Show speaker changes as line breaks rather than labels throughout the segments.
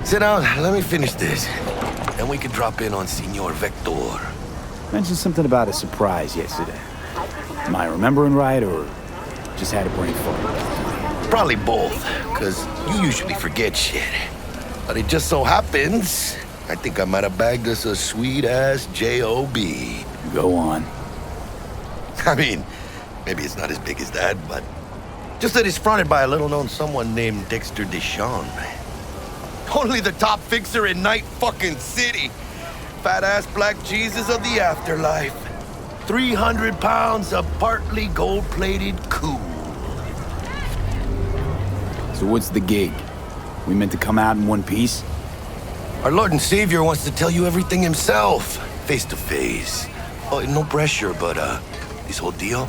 Sit down, let me finish this. Then we can drop in on Senor Vector.
Mentioned something about a surprise yesterday. Am I remembering right, or just had a brain fart?
Probably both, because you usually forget shit. But it just so happens, I think I might have bagged us a sweet-ass J.O.B.
Go on.
I mean, maybe it's not as big as that, but just that it's fronted by a little-known someone named Dexter Deshawn. Only the top fixer in Night fucking City. Fat-ass black Jesus of the afterlife. 300 pounds of partly gold-plated cool.
So what's the gig? We meant to come out in one piece?
Our Lord and Savior wants to tell you everything himself, face to face. Oh, no pressure, but this whole deal,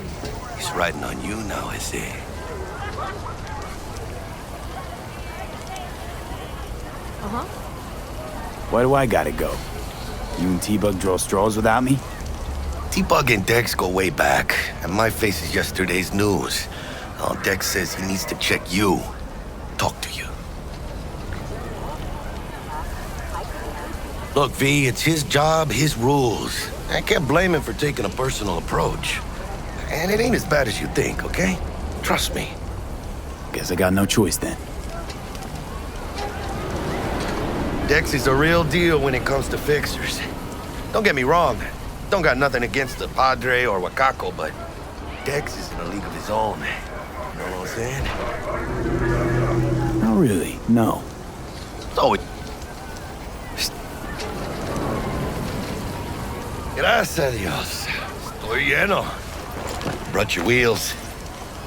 he's riding on you now, I say.
Why do I gotta go? You and T-Bug draw straws without me?
T-Bug and Dex go way back, and my face is yesterday's news. Oh, Dex says he needs to check you, talk to you. Look, V, it's his job, his rules. I can't blame him for taking a personal approach. And it ain't as bad as you think, okay? Trust me.
Guess I got no choice then.
Dex is a real deal when it comes to fixers. Don't get me wrong. Don't got nothing against the Padre or Wakako, but Dex is in a league of his own. You know what I'm saying?
Not really, no.
So Gracias a Dios. Estoy lleno. Brought your wheels.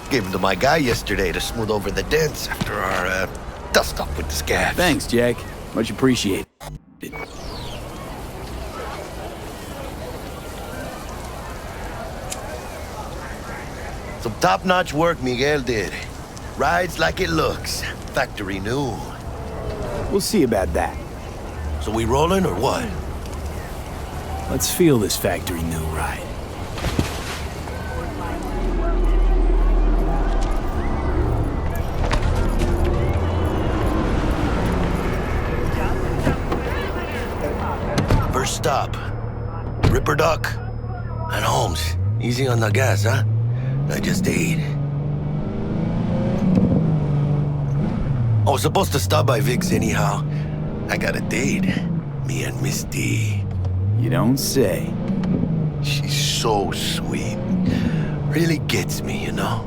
Gave them to my guy yesterday to smooth over the dents after our dust-up with the scabs.
Thanks, Jack. Much appreciated.
Some top-notch work Miguel did. Rides like it looks. Factory new.
We'll see about that.
So we rolling or what?
Let's feel this factory new ride.
First stop. Ripper Duck. And Holmes. Easy on the gas, huh? I just ate. I was supposed to stop by Vic's anyhow. I got a date. Me and Miss D.
You don't say.
She's so sweet. Really gets me, you know?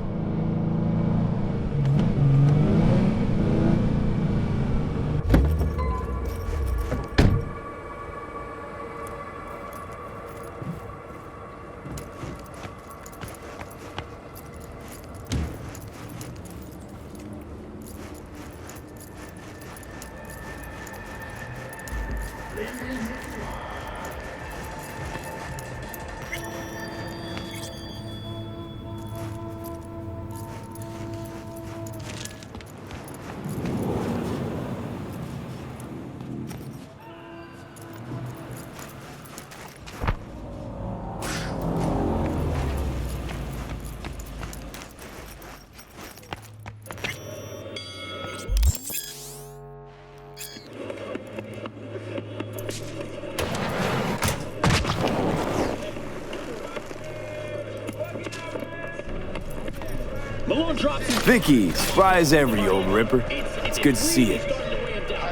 Vicky, spry as ever, you old ripper. It's good to see you.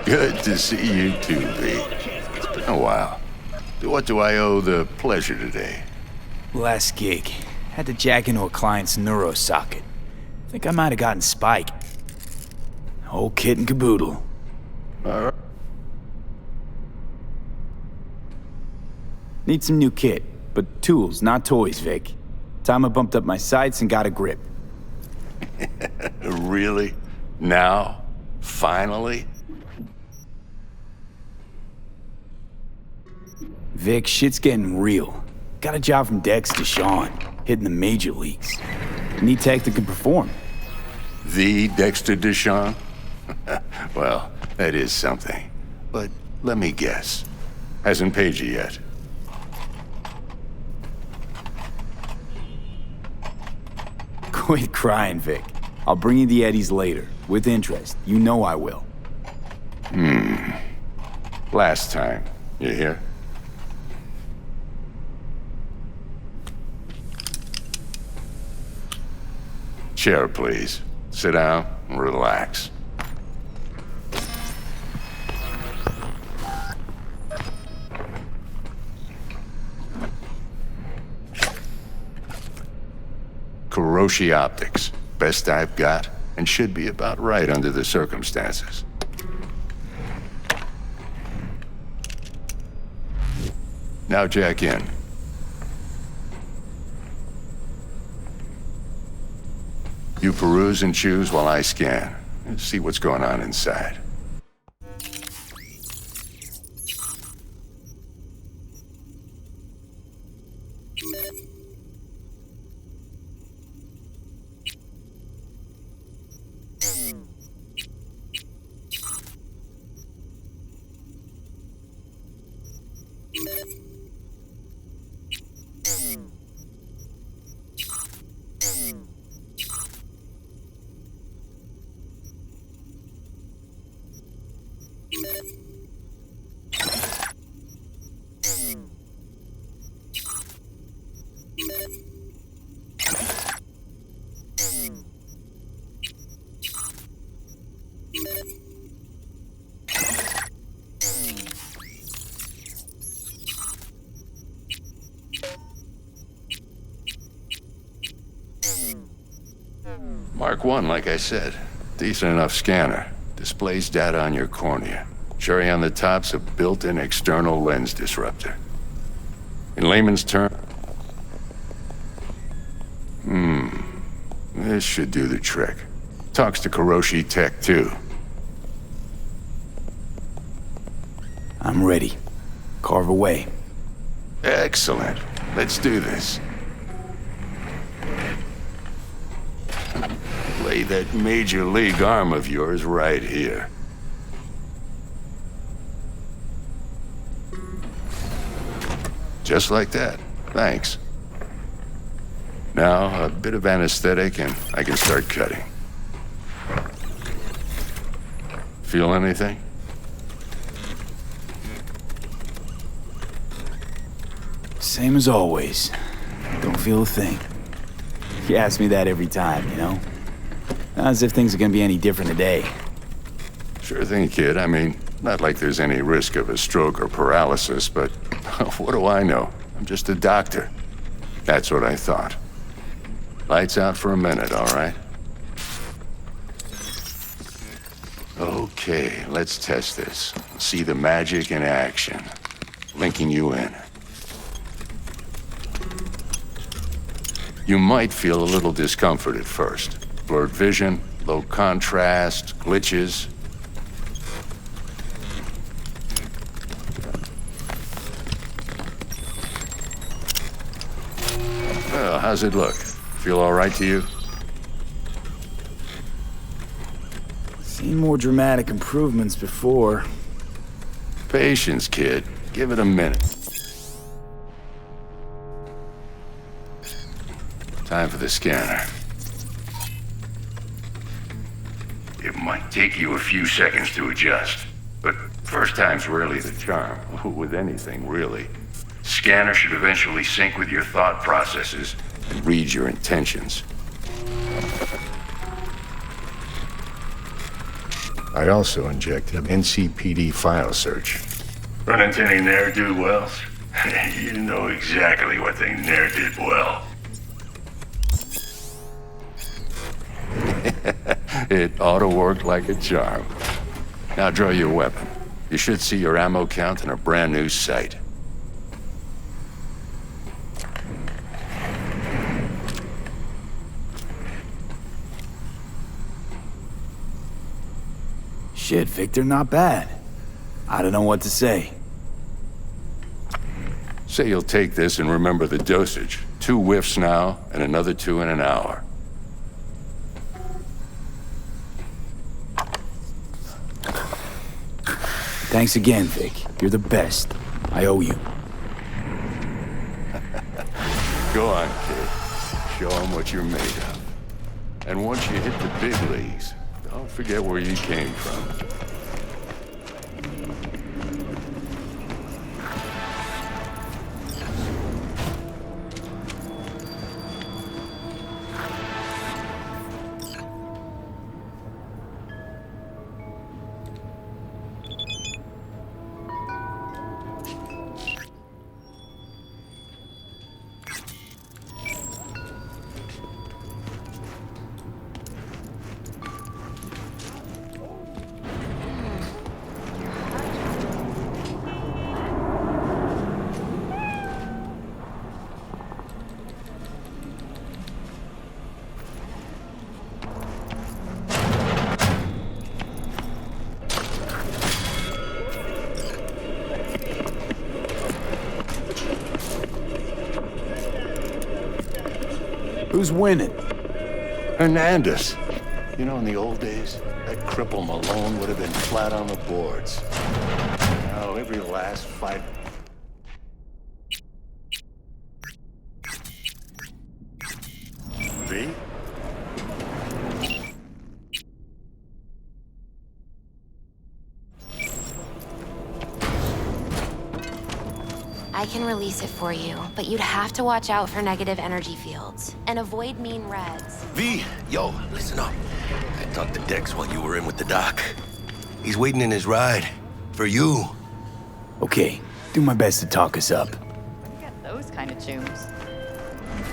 Good to see you too, V. It's been a while. To what do I owe the pleasure today?
Last gig. Had to jack into a client's neuro socket. Think I might have gotten Spike. Whole kit and caboodle.
All right.
Need some new kit, but tools, not toys, Vic. Time I bumped up my sights and got a grip.
Really? Now? Finally?
Vic, shit's getting real. Got a job from Dex Deshawn, hitting the major leagues. Need tech that can perform.
The Dexter Deshawn? Well, that is something. But let me guess. Hasn't paid you yet.
Quit crying, Vic. I'll bring you the eddies later, with interest. You know I will.
Last time. You hear? Chair, please. Sit down and relax. Kuroshi Optics. Best I've got, and should be about right under the circumstances. Now jack in. You peruse and choose while I scan. See what's going on inside. Mark 1, like I said. Decent enough scanner. Displays data on your cornea. Cherry on the top's a built-in external lens disruptor. In layman's terms, this should do the trick. Talks to Kuroshi Tech, too.
I'm ready. Carve away.
Excellent. Let's do this. Lay that major league arm of yours right here. Just like that. Thanks. Now, a bit of anesthetic and I can start cutting. Feel anything?
Same as always. Don't feel a thing. You ask me that every time, you know? Not as if things are gonna be any different today.
Sure thing, kid. I mean, not like there's any risk of a stroke or paralysis, but what do I know? I'm just a doctor. That's what I thought. Lights out for a minute, all right? Okay, let's test this. See the magic in action. Linking you in. You might feel a little discomfort at first. Blurred vision, low contrast, glitches. Well, how's it look? Feel all right to you?
Seen more dramatic improvements before.
Patience, kid. Give it a minute. Time for the scanner. It might take you a few seconds to adjust, but first time's rarely the charm. With anything, really. Scanner should eventually sync with your thought processes and read your intentions. I also injected NCPD file search. Run into any ne'er-do-wells? You know exactly what they ne'er did well. It ought to work like a charm. Now draw your weapon. You should see your ammo count in a brand new sight.
Shit, Victor, not bad. I don't know what to say.
Say you'll take this and remember the dosage. 2 whiffs now, and another 2 in an hour.
Thanks again, Vic. You're the best. I owe you.
Go on, kid. Show them what you're made of. And once you hit the big leagues, don't forget where you came from.
Who's winning?
Hernandez. You know, in the old days, that cripple Malone would have been flat on the boards. Now, every last fight... V?
I can release it for you, but you'd have to watch out for negative energy fields and avoid mean reds.
V, yo, listen up. I talked to Dex while you were in with the doc. He's waiting in his ride. For you.
Okay, do my best to talk us up.
You got those kind of tunes.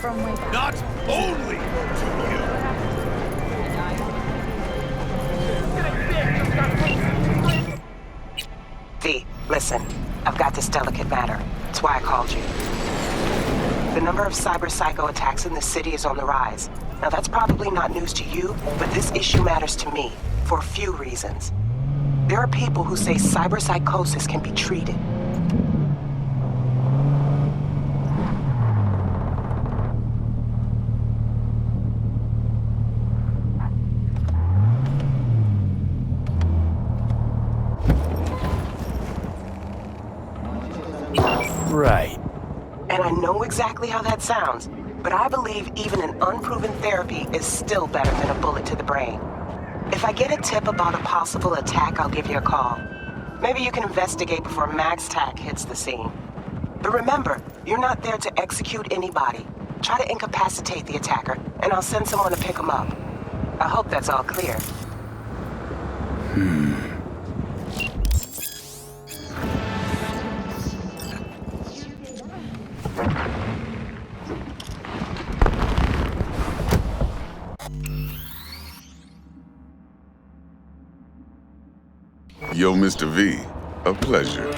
From way back.
Not only to you.
V, listen. I've got this delicate matter. That's why I called you. The number of cyber psycho attacks in the city is on the rise. Now that's probably not news to you, but this issue matters to me for a few reasons. There are people who say cyber psychosis can be treated.
Right.
And I know exactly how that sounds, but I believe even an unproven therapy is still better than a bullet to the brain. If I get a tip about a possible attack, I'll give you a call. Maybe you can investigate before MaxTac hits the scene. But remember, you're not there to execute anybody. Try to incapacitate the attacker, and I'll send someone to pick him up. I hope that's all clear.
Yo, Mr. V, a pleasure.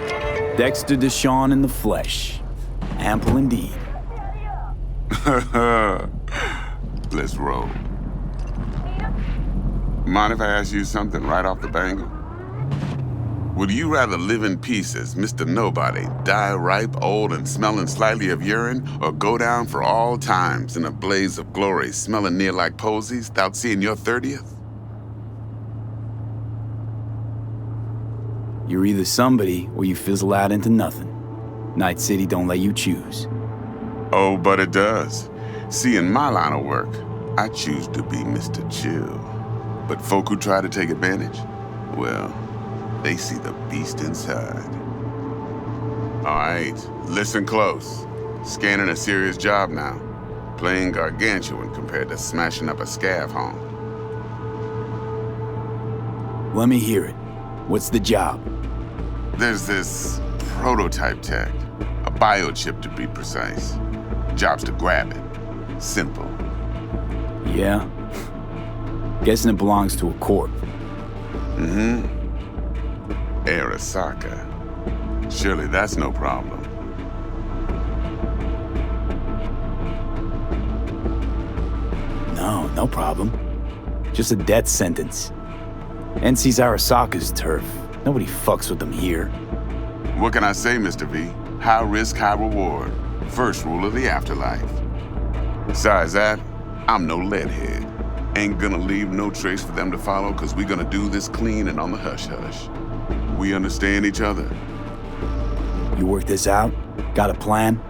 Dexter Deshawn in the flesh. Ample indeed.
Let's roll. Mind if I ask you something right off the bangle? Would you rather live in peace as Mr. Nobody, die ripe, old, and smelling slightly of urine, or go down for all times in a blaze of glory, smelling near like posies, without seeing your 30th?
You're either somebody or you fizzle out into nothing. Night City don't let you choose.
Oh, but it does. See, in my line of work, I choose to be Mr. Chill. But folk who try to take advantage, well, they see the beast inside. All right, listen close. Scanning a serious job now. Playing gargantuan compared to smashing up a scav home.
Let me hear it. What's the job?
There's this prototype tech, a biochip to be precise. Job's to grab it. Simple.
Yeah? Guessing it belongs to a corp.
Mm-hmm. Arasaka. Surely that's no problem.
No problem. Just a death sentence. NC's Arasaka's turf. Nobody fucks with them here.
What can I say, Mr. V? High risk, high reward. First rule of the afterlife. Besides that, I'm no leadhead. Ain't gonna leave no trace for them to follow, cause we gonna do this clean and on the hush-hush. We understand each other.
You work this out? Got a plan?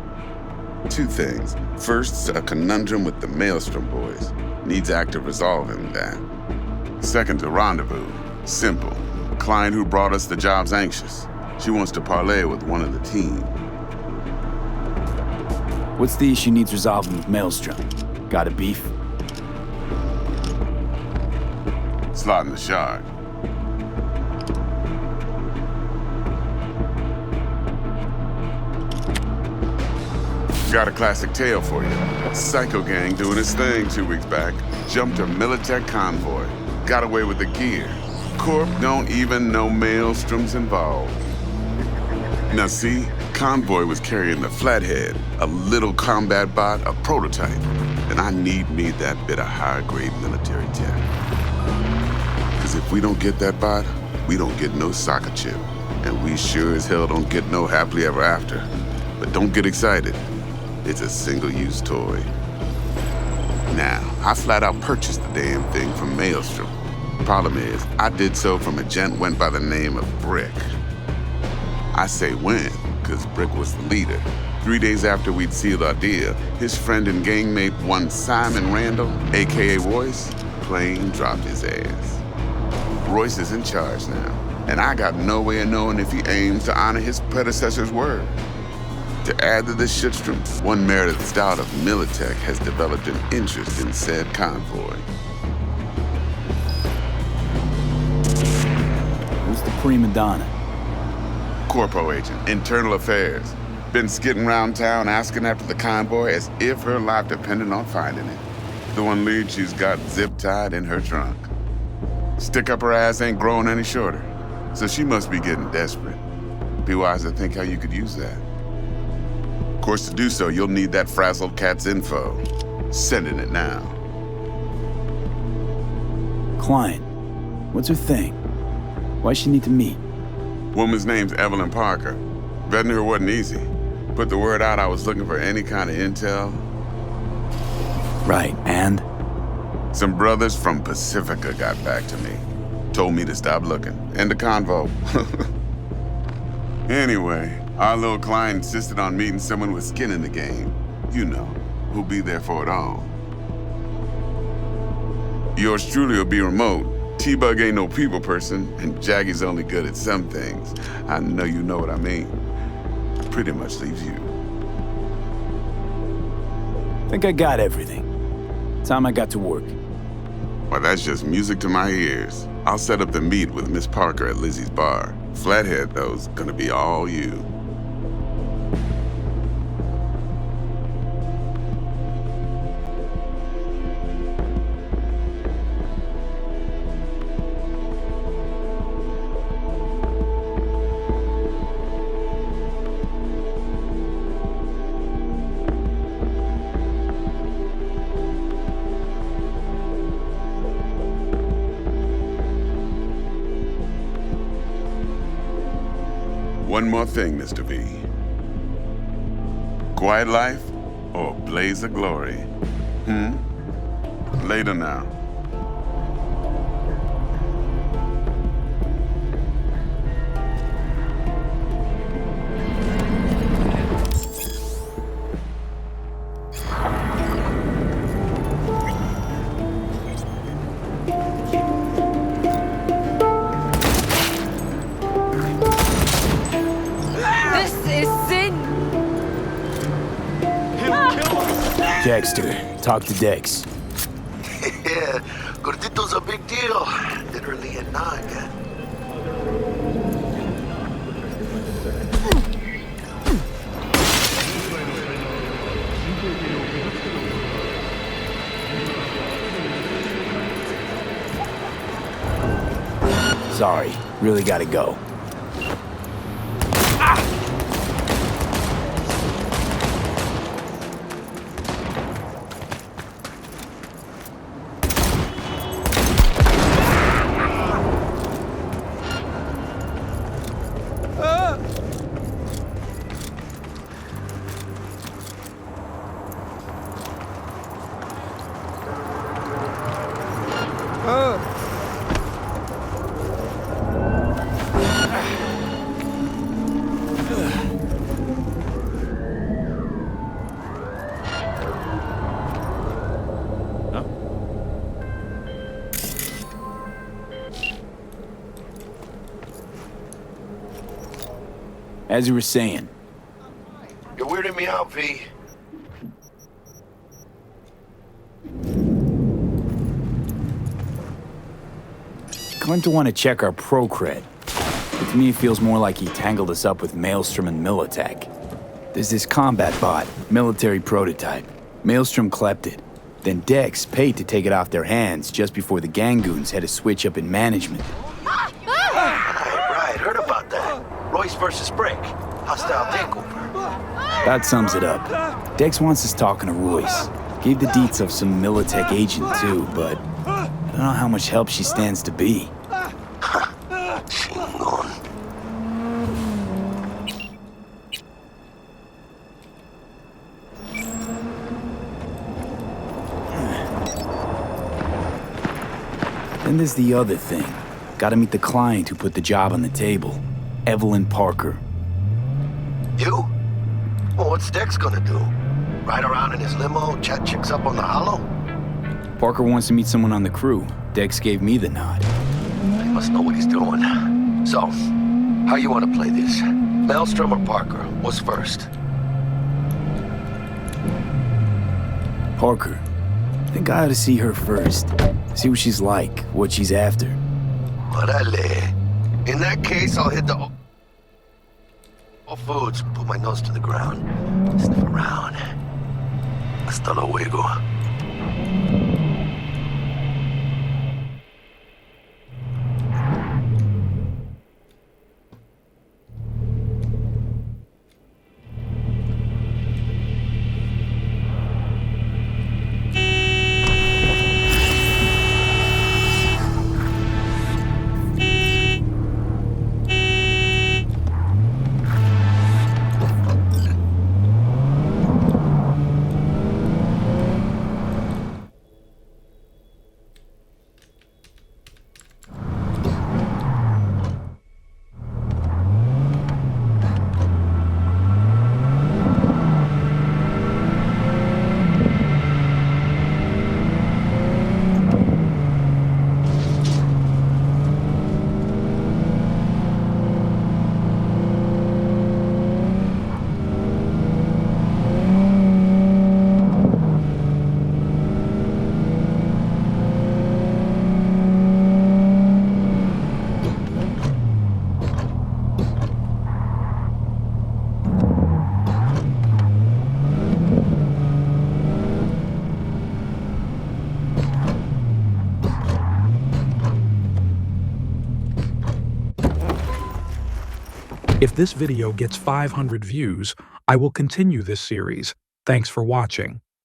Two things. First's a conundrum with the Maelstrom boys. Needs active resolving that. Second's a rendezvous. Simple. Client who brought us the job's anxious. She wants to parlay with one of the team.
What's the issue needs resolving with Maelstrom? Got a beef?
Slotting the shard. Got a classic tale for you. Psycho gang doing his thing 2 weeks back. Jumped a Militech convoy. Got away with the gear. Corp don't even know Maelstrom's involved. Now see, convoy was carrying the Flathead, a little combat bot, a prototype. And I need that bit of high-grade military tech. Cause if we don't get that bot, we don't get no soccer chip. And we sure as hell don't get no happily ever after. But don't get excited. It's a single-use toy. Now, I flat out purchased the damn thing from Maelstrom. Problem is, I did so from a gent went by the name of Brick. I say when, because Brick was the leader. 3 days after we'd sealed our deal, his friend and gangmate, one Simon Randall, aka Royce, plain dropped his ass. Royce is in charge now, and I got no way of knowing if he aims to honor his predecessor's word. To add to this shitstrom, one Meredith Stout of Militech has developed an interest in said convoy.
Who's the prima donna?
Corpo agent, internal affairs. Been skidding around town asking after the convoy as if her life depended on finding it. The one lead she's got zip-tied in her trunk. Stick up her ass ain't growing any shorter, so she must be getting desperate. Be wise to think how you could use that. Of course, to do so, you'll need that frazzled cat's info. Sending it now.
Client. What's her thing? Why's she need to meet?
Woman's name's Evelyn Parker. Vetting her wasn't easy. Put the word out I was looking for any kind of intel.
Right, and?
Some brothers from Pacifica got back to me. Told me to stop looking. End the convo. Anyway, our little client insisted on meeting someone with skin in the game. You know, who'll be there for it all. Yours truly will be remote. T-Bug ain't no people person, and Jaggy's only good at some things. I know you know what I mean. Pretty much leaves you.
Think I got everything. Time I got to work.
Well, that's just music to my ears. I'll set up the meet with Miss Parker at Lizzie's bar. Flathead, though's gonna be all you. One more thing, Mr. V. Quiet life or blaze of glory? Later now.
Dexter, talk to Dex.
Yeah, Gordito's a big deal. Literally a naga.
Sorry, really gotta go. As you were saying.
You're weirding me out, V.
Claimed to want to check our pro cred. But to me, it feels more like he tangled us up with Maelstrom and Militech. There's this combat bot, military prototype. Maelstrom clept it. Then Dex paid to take it off their hands just before the Gangoons had a switch up in management.
Right, heard about that. Royce versus Brick. Hostile takeover.
That sums it up. Dex wants us talking to Royce. Gave the deets of some Militech agent too, but I don't know how much help she stands to be.
Chingon.
Then there's the other thing. Gotta meet the client who put the job on the table. Evelyn Parker.
You? Well, what's Dex gonna do? Ride around in his limo, chat chicks up on the hollow?
Parker wants to meet someone on the crew. Dex gave me the nod.
He must know what he's doing. So, how you want to play this? Maelstrom or Parker? What's first?
Parker. I think I ought to see her first. See what she's like, what she's after.
Orale. In that case, I'll hit the all foods, put my nose to the ground, sniff around. Hasta luego.
If this video gets 500 views, I will continue this series. Thanks for watching.